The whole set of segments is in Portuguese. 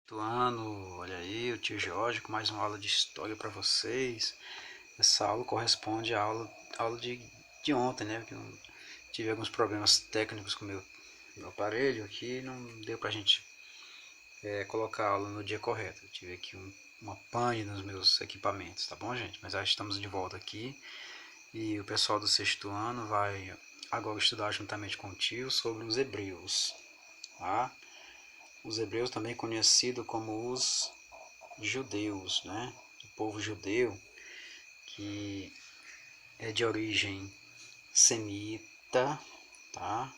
Do ano, olha aí, o tio Jorge com mais uma aula de história para vocês. Essa aula corresponde à aula de ontem, né? Porque não, tive alguns problemas técnicos com o meu aparelho aqui, não deu pra gente colocar a aula no dia correto. Eu tive aqui uma pane nos meus equipamentos, tá bom, gente? Mas já estamos de volta aqui e o pessoal do sexto ano vai agora estudar juntamente com o tio sobre os hebreus, tá? Os hebreus, também conhecido como os judeus, né? O povo judeu, que é de origem semita, tá?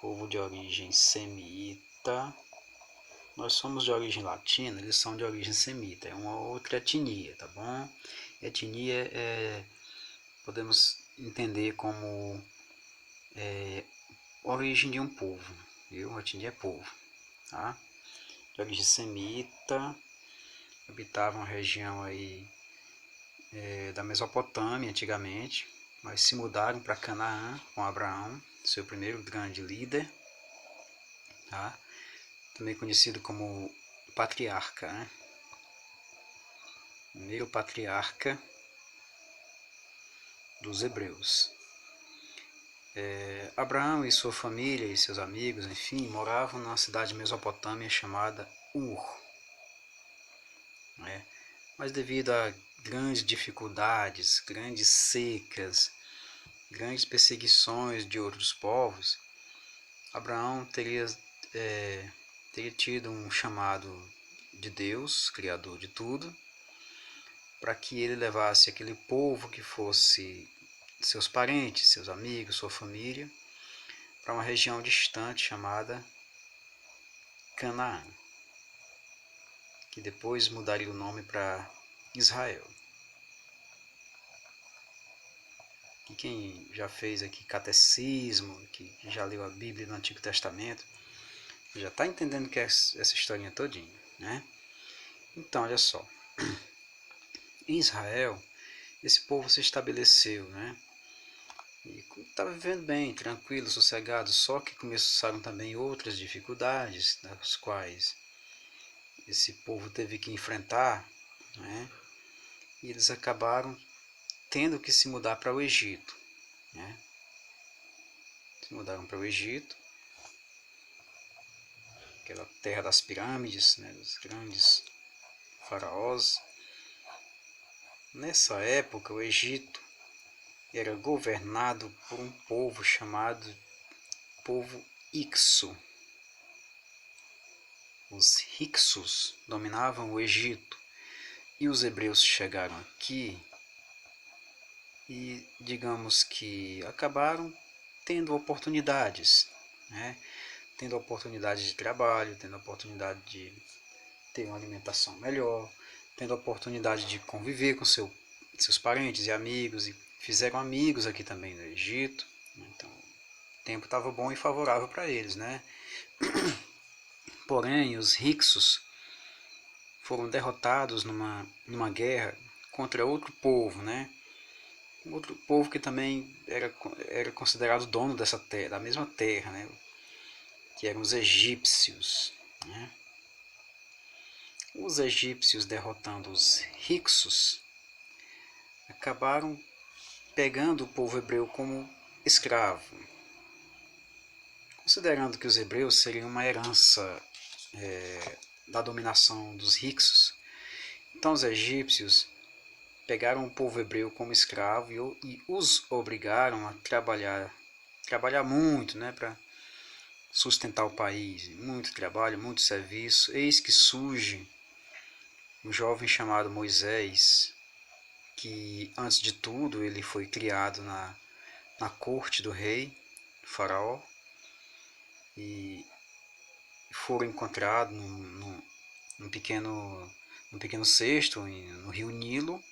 Povo de origem semita. Nós somos de origem latina, eles são de origem semita, é uma outra etnia, tá bom? Etnia podemos entender como origem de um povo, viu? Etnia é povo, tá? De origem semita, habitavam a região aí da Mesopotâmia antigamente, mas se mudaram para Canaã com Abraão, seu primeiro grande líder, tá? Também conhecido como patriarca, né? Primeiro patriarca dos hebreus. Abraão e sua família e seus amigos, enfim, moravam numa cidade mesopotâmia chamada Ur, né? Mas devido a grandes dificuldades, grandes secas, grandes perseguições de outros povos, Abraão teria tido um chamado de Deus, Criador de tudo, para que ele levasse aquele povo que fosse seus parentes, seus amigos, sua família, para uma região distante chamada Canaã, que depois mudaria o nome para Israel. E quem já fez aqui catecismo, que já leu a Bíblia no Antigo Testamento, já está entendendo que é essa historinha todinha, né? Então, olha só. Em Israel, esse povo se estabeleceu, né? E estava vivendo bem, tranquilo, sossegado, só que começaram também outras dificuldades, das quais esse povo teve que enfrentar, né? E eles acabaram tendo que se mudar para o Egito, né? Se mudaram para o Egito, aquela terra das pirâmides, né? Dos grandes faraós. Nessa época, o Egito era governado por um povo chamado povo Ixo. Os Hicsos dominavam o Egito e os hebreus chegaram aqui e, digamos que, acabaram tendo oportunidades, né? Tendo oportunidade de trabalho, tendo oportunidade de ter uma alimentação melhor, tendo oportunidade de conviver com seus parentes e amigos, e fizeram amigos aqui também no Egito. Então, o tempo estava bom e favorável para eles, né? Porém, os Hicsos foram derrotados numa guerra contra outro povo, né? Outro povo que também era considerado dono dessa terra, da mesma terra, né? Que eram os egípcios, né? Os egípcios, derrotando os Hicsos, acabaram pegando o povo hebreu como escravo, considerando que os hebreus seriam uma herança da dominação dos Hicsos. Então os egípcios pegaram o povo hebreu como escravo e os obrigaram a trabalhar muito, né, para sustentar o país, muito trabalho, muito serviço. Eis que surge um jovem chamado Moisés, que antes de tudo ele foi criado na corte do rei, faraó, e foram encontrados num pequeno cesto no rio Nilo,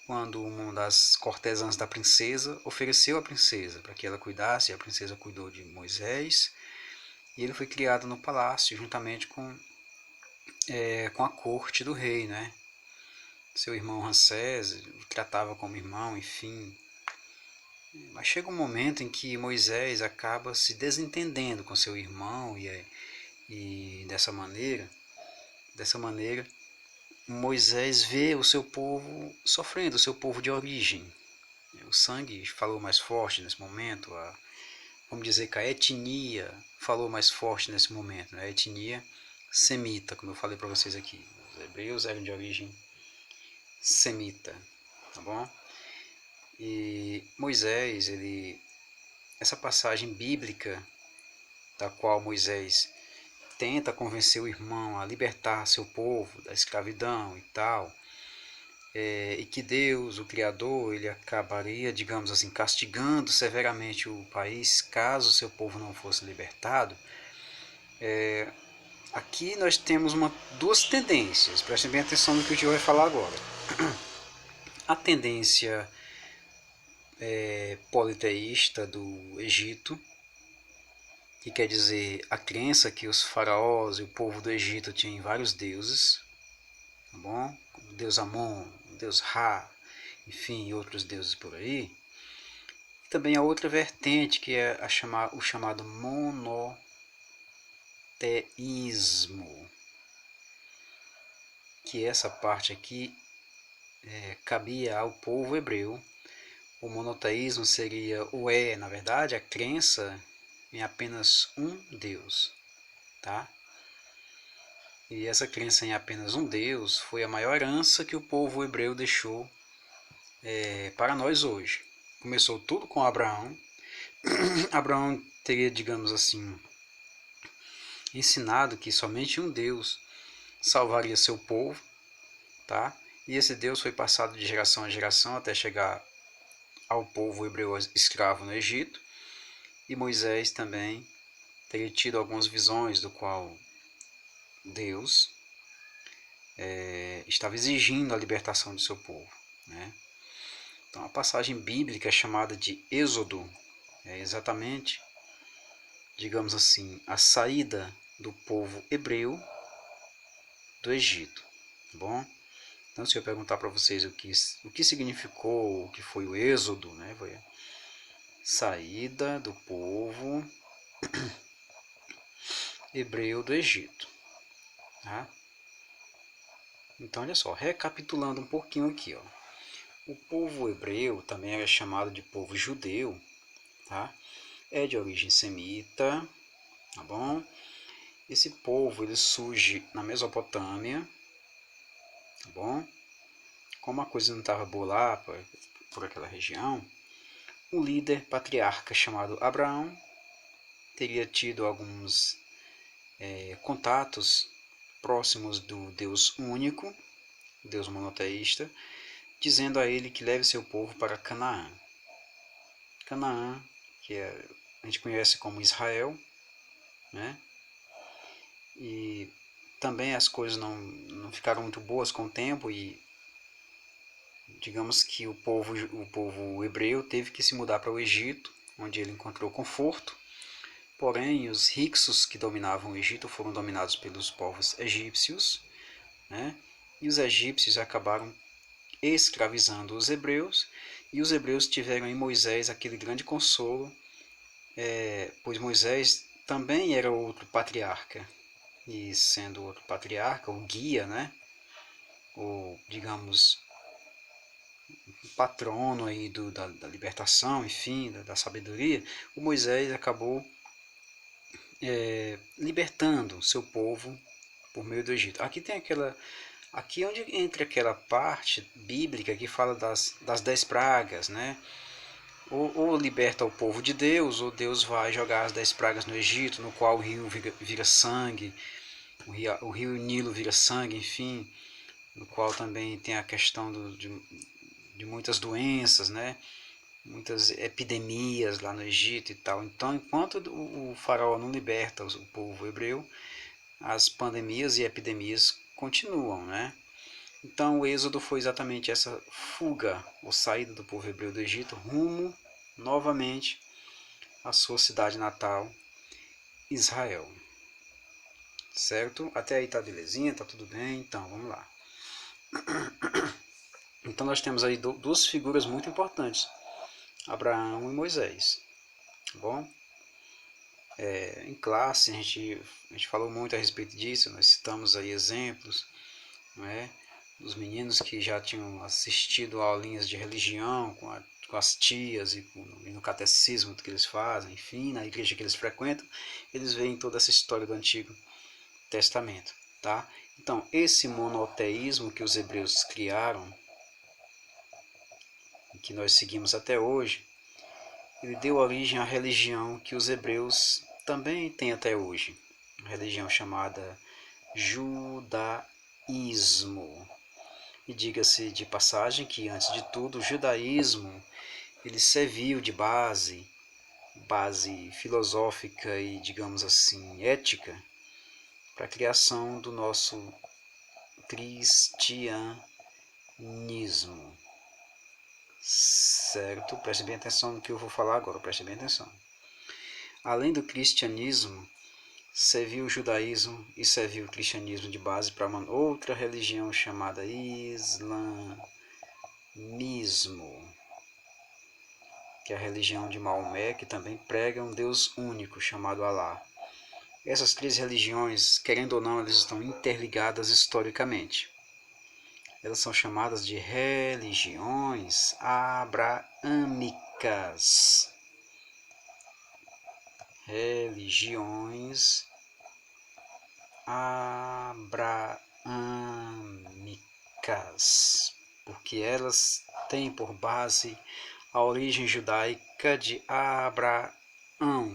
quando uma das cortesãs da princesa ofereceu a princesa para que ela cuidasse, e a princesa cuidou de Moisés, e ele foi criado no palácio juntamente com a corte do rei, né? Seu irmão Ramsés o tratava como irmão, enfim. Mas chega um momento em que Moisés acaba se desentendendo com seu irmão e dessa maneira Dessa maneira, Moisés vê o seu povo sofrendo, o seu povo de origem. O sangue falou mais forte nesse momento, vamos dizer que a etnia falou mais forte nesse momento, né? A etnia semita, como eu falei para vocês aqui. Os hebreus eram de origem semita, tá bom? E Moisés, essa passagem bíblica da qual Moisés tenta convencer o irmão a libertar seu povo da escravidão e tal, e que Deus, o Criador, ele acabaria, digamos assim, castigando severamente o país caso seu povo não fosse libertado. Aqui nós temos duas tendências, prestem bem atenção no que o Gil vai falar agora. A tendência politeísta do Egito, que quer dizer a crença que os faraós e o povo do Egito tinham vários deuses, tá bom? O deus Amon, o deus Ra, enfim, outros deuses por aí. E também a outra vertente, que é o chamado monoteísmo, que essa parte aqui cabia ao povo hebreu. O monoteísmo seria na verdade, a crença em apenas um Deus, tá? E essa crença em apenas um Deus foi a maior herança que o povo hebreu deixou para nós hoje. Começou tudo com Abraão. Abraão teria, digamos assim, ensinado que somente um Deus salvaria seu povo, tá? E esse Deus foi passado de geração a geração até chegar ao povo hebreu escravo no Egito. E Moisés também teria tido algumas visões do qual Deus estava exigindo a libertação do seu povo, né? Então a passagem bíblica chamada de Êxodo é exatamente, digamos assim, a saída do povo hebreu do Egito, tá bom? Então se eu perguntar para vocês o que significou, o que foi o Êxodo, né? Foi a saída do povo hebreu do Egito, tá? Então olha só, recapitulando um pouquinho aqui, ó. O povo hebreu também é chamado de povo judeu, tá? É de origem semita, tá bom? Esse povo ele surge na Mesopotâmia, tá bom? Como a coisa não estava boa lá por aquela região, um líder patriarca chamado Abraão teria tido alguns contatos próximos do Deus único, Deus monoteísta, dizendo a ele que leve seu povo para Canaã. Canaã, que a gente conhece como Israel, né? E também as coisas não ficaram muito boas com o tempo e digamos que o povo hebreu teve que se mudar para o Egito, onde ele encontrou conforto. Porém, os hicsos que dominavam o Egito foram dominados pelos povos egípcios, né? E os egípcios acabaram escravizando os hebreus, e os hebreus tiveram em Moisés aquele grande consolo, pois Moisés também era outro patriarca, e sendo outro patriarca, o guia, né? O, digamos, patrono aí da libertação, enfim, da sabedoria, o Moisés acabou libertando seu povo por meio do Egito. Aqui onde entra aquela parte bíblica que fala das 10 pragas, né? Ou liberta o povo de Deus, ou Deus vai jogar as 10 pragas no Egito, no qual o rio vira sangue, o rio Nilo vira sangue, enfim, no qual também tem a questão de muitas doenças, né? Muitas epidemias lá no Egito e tal. Então, enquanto o faraó não liberta o povo hebreu, as pandemias e epidemias continuam, né? Então, o êxodo foi exatamente essa fuga, ou saída do povo hebreu do Egito, rumo novamente à sua cidade natal, Israel. Certo? Até aí tá belezinha, tá tudo bem? Então, vamos lá. Então, nós temos aí duas figuras muito importantes, Abraão e Moisés. Tá bom? Em classe a gente falou muito a respeito disso, nós citamos aí exemplos, não é? Dos meninos que já tinham assistido a aulinhas de religião com as tias e no catecismo que eles fazem, enfim, na igreja que eles frequentam, eles veem toda essa história do Antigo Testamento, tá? Então, esse monoteísmo que os hebreus criaram, e que nós seguimos até hoje, ele deu origem à religião que os hebreus também têm até hoje, uma religião chamada judaísmo. E diga-se de passagem que, antes de tudo, o judaísmo ele serviu de base filosófica e, digamos assim, ética, para a criação do nosso cristianismo. Certo? Preste bem atenção no que eu vou falar agora, preste bem atenção. Além do cristianismo, serviu o judaísmo e serviu o cristianismo de base para uma outra religião chamada islamismo, que é a religião de Maomé, que também prega um Deus único chamado Alá. Essas três religiões, querendo ou não, elas estão interligadas historicamente. Elas são chamadas de religiões abraâmicas. Religiões abraâmicas, porque elas têm por base a origem judaica de Abraão,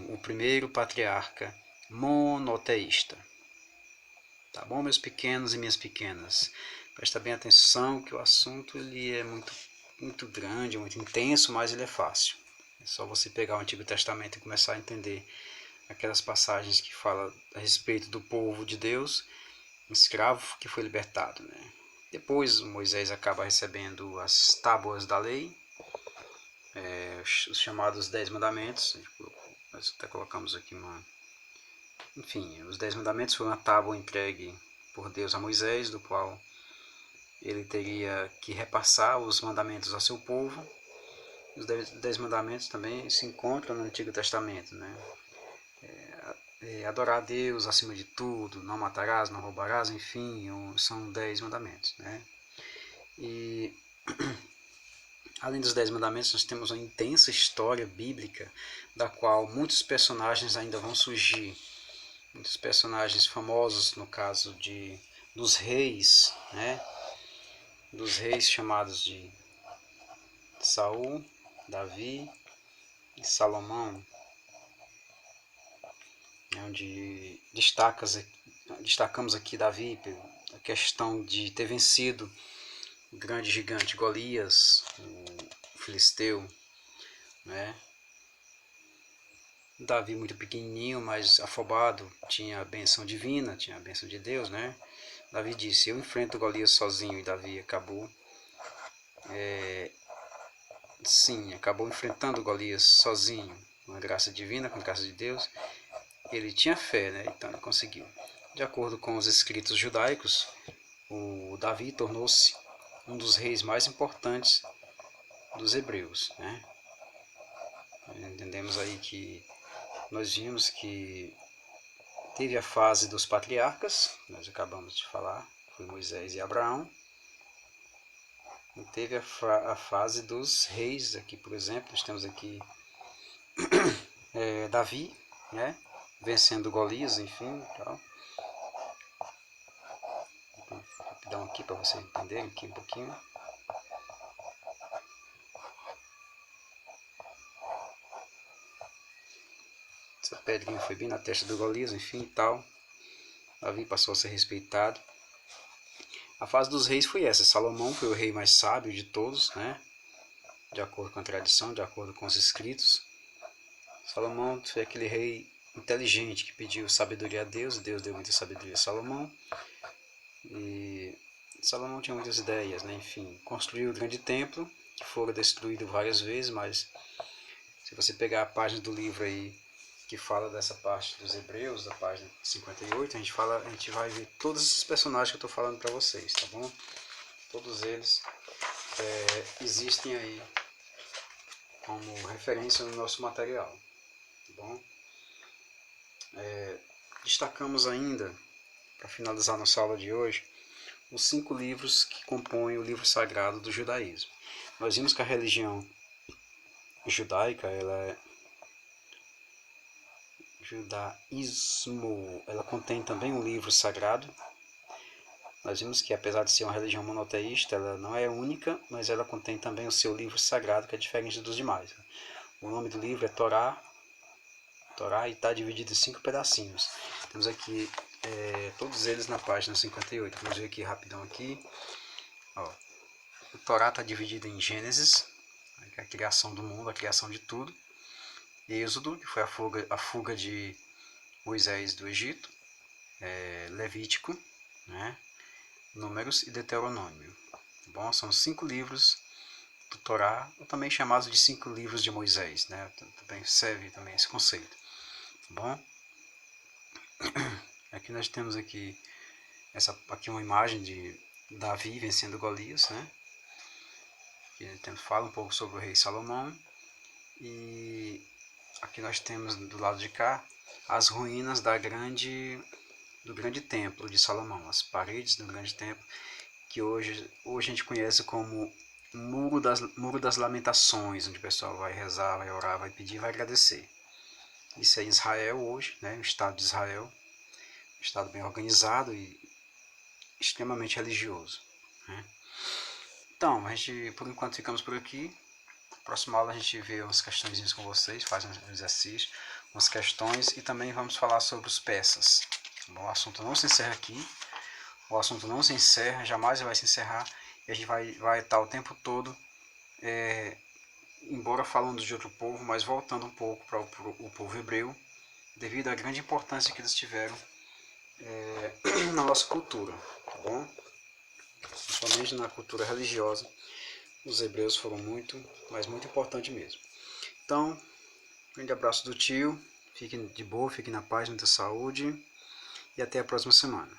o primeiro patriarca monoteísta. Tá bom, meus pequenos e minhas pequenas? Presta bem atenção que o assunto ele é muito grande, muito intenso, mas ele é fácil. É só você pegar o Antigo Testamento e começar a entender aquelas passagens que falam a respeito do povo de Deus, escravo que foi libertado, né? Depois Moisés acaba recebendo as tábuas da lei, os chamados 10 mandamentos. Nós até colocamos aqui enfim, os 10 mandamentos foi uma tábua entregue por Deus a Moisés, do qual ele teria que repassar os mandamentos ao seu povo. Os 10 mandamentos também se encontram no Antigo Testamento, né? Adorar a Deus acima de tudo, não matarás, não roubarás, enfim, são 10 mandamentos, né? E além dos 10 mandamentos, nós temos uma intensa história bíblica, da qual muitos personagens ainda vão surgir. Muitos personagens famosos, no caso dos reis, né? Dos reis chamados de Saul, Davi e Salomão, onde destacamos aqui Davi pela questão de ter vencido o grande gigante Golias, o filisteu, né? Davi muito pequenininho, mas afobado, tinha a benção divina, tinha a benção de Deus, né? Davi disse: eu enfrento Golias sozinho, e Davi acabou acabou enfrentando Golias sozinho, com a graça divina, com a graça de Deus. Ele tinha fé, né? Então ele conseguiu. De acordo com os escritos judaicos, o Davi tornou-se um dos reis mais importantes dos hebreus, né? Entendemos aí que nós vimos que teve a fase dos patriarcas, nós acabamos de falar, foi Moisés e Abraão. E teve a fase dos reis, aqui por exemplo, nós temos aqui Davi, né? Vencendo Golias, enfim, tal. Rapidão aqui para você entender aqui um pouquinho. Essa pedrinha foi bem na testa do Golias, enfim e tal. Davi passou a ser respeitado. A fase dos reis foi essa. Salomão foi o rei mais sábio de todos, né? De acordo com a tradição, de acordo com os escritos. Salomão foi aquele rei inteligente que pediu sabedoria a Deus. Deus deu muita sabedoria a Salomão. E Salomão tinha muitas ideias, né? Enfim, construiu o grande templo, que foi destruído várias vezes, mas se você pegar a página do livro aí que fala dessa parte dos Hebreus, da página 58, a gente vai ver todos esses personagens que eu estou falando para vocês, tá bom? Todos eles existem aí como referência no nosso material, tá bom? Destacamos ainda, para finalizar nossa aula de hoje, os 5 livros que compõem o livro sagrado do judaísmo. Nós vimos que a religião judaica, ela contém também um livro sagrado. Nós vimos que, apesar de ser uma religião monoteísta, ela não é única, mas ela contém também o seu livro sagrado, que é diferente dos demais. O nome do livro é Torá, e está dividido em 5 pedacinhos. Temos aqui todos eles na página 58. Vamos ver aqui rapidão aqui. Ó, o Torá está dividido em Gênesis, que é a criação do mundo, a criação de tudo. Êxodo, que foi a fuga de Moisés do Egito. Levítico, né? Números e Deuteronômio. Bom, são 5 livros do Torá, ou também chamados de 5 livros de Moisés, né? Também serve também esse conceito. Bom, aqui nós temos aqui uma imagem de Davi vencendo Golias, né? Que fala um pouco sobre o rei Salomão. E aqui nós temos do lado de cá as ruínas do grande templo de Salomão, as paredes do grande templo, que hoje a gente conhece como Muro das Lamentações, onde o pessoal vai rezar, vai orar, vai pedir, vai agradecer. Isso é Israel hoje, né? O Estado de Israel, um Estado bem organizado e extremamente religioso, né? Então, a gente por enquanto ficamos por aqui. Na próxima aula a gente vê umas questões com vocês, faz um exercício, umas questões e também vamos falar sobre os persas. Bom, o assunto não se encerra aqui, o assunto não se encerra, jamais vai se encerrar, e a gente vai estar o tempo todo, embora falando de outro povo, mas voltando um pouco para o povo hebreu, devido à grande importância que eles tiveram na nossa cultura, tá bom? Principalmente na cultura religiosa, os hebreus foram muito, mas muito importante mesmo. Então, grande abraço do tio, fiquem de boa, fiquem na paz, muita saúde e até a próxima semana.